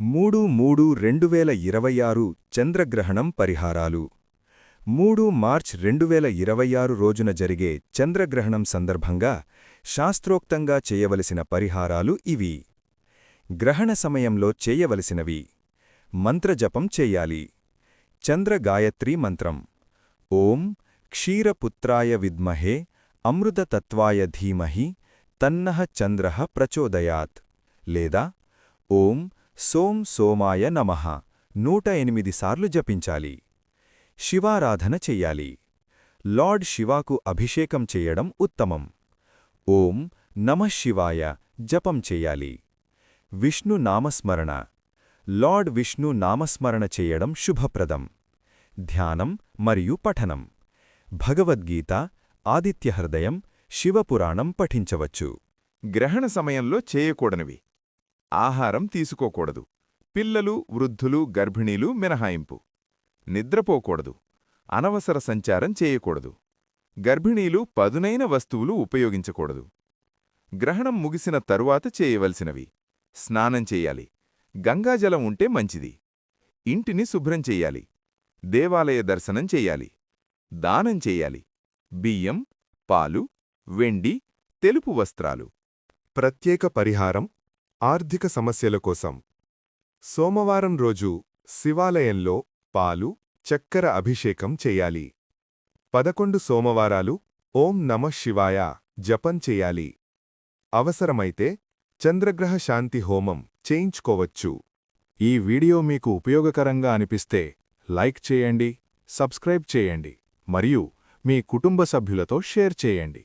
3-3-2026 చంద్రగ్రహణం పరిహారాలు 3 మార్చ్ 2026 రోజున జరిగే చంద్రగ్రహణం సందర్భంగా శాస్త్రోక్తంగా చేయవలసిన పరిహారాలు ఇవి. గ్రహణ సమయంలో చేయవలసినవి: మంత్రజపం చెయ్యాలి. చంద్ర గాయత్రీ మంత్రం ఓం క్షీరపుత్రాయ విద్మహే అమృతతత్వాయ ధీమహి తన్నః చంద్రః ప్రచోదయాత్ లేదా ఓం సోం సోమాయ నమః 108 సార్లు జపించాలి. శివారాధన చెయ్యాలి. లార్డ్ శివాకు అభిషేకం చెయ్యడం ఉత్తమం. ఓం నమః శివాయ జపం చెయ్యాలి. విష్ణు నామస్మరణ లార్డ్ విష్ణు నామస్మరణ చెయ్యడం శుభప్రదం. ధ్యానం మరియు పఠనం భగవద్గీత, ఆదిత్యహృదయం, శివపురాణం పఠించవచ్చు. గ్రహణ సమయంలో చేయకూడనివి: ఆహారం తీసుకోకూడదు. పిల్లలు, వృద్ధులు, గర్భిణీలు మినహాయింపు. నిద్రపోకూడదు. అనవసర సంచారం చేయకూడదు. గర్భిణీలు పదునైన వస్తువులు ఉపయోగించకూడదు. గ్రహణం ముగిసిన తరువాత చేయవలసినవి: స్నానం చెయ్యాలి. గంగాజలం ఉంటే మంచిది. ఇంటిని శుభ్రం చెయ్యాలి. దేవాలయ దర్శనం చెయ్యాలి. దానం చెయ్యాలి. బియ్యం, పాలు, వెండి, తెలుపు వస్త్రాలు. ప్రత్యేక పరిహారం: ఆర్థిక సమస్యల కోసం సోమవారం రోజు శివాలయంలో పాలు, చక్కెర అభిషేకం చెయ్యాలి. 11 సోమవారాలు ఓం నమః శివాయ జపం చెయ్యాలి. అవసరమైతే చంద్రగ్రహ శాంతి హోమం చేయించుకోవచ్చు. ఈ వీడియో మీకు ఉపయోగకరంగా అనిపిస్తే లైక్ చేయండి, సబ్స్క్రైబ్ చేయండి మరియు మీ కుటుంబ సభ్యులతో షేర్ చేయండి.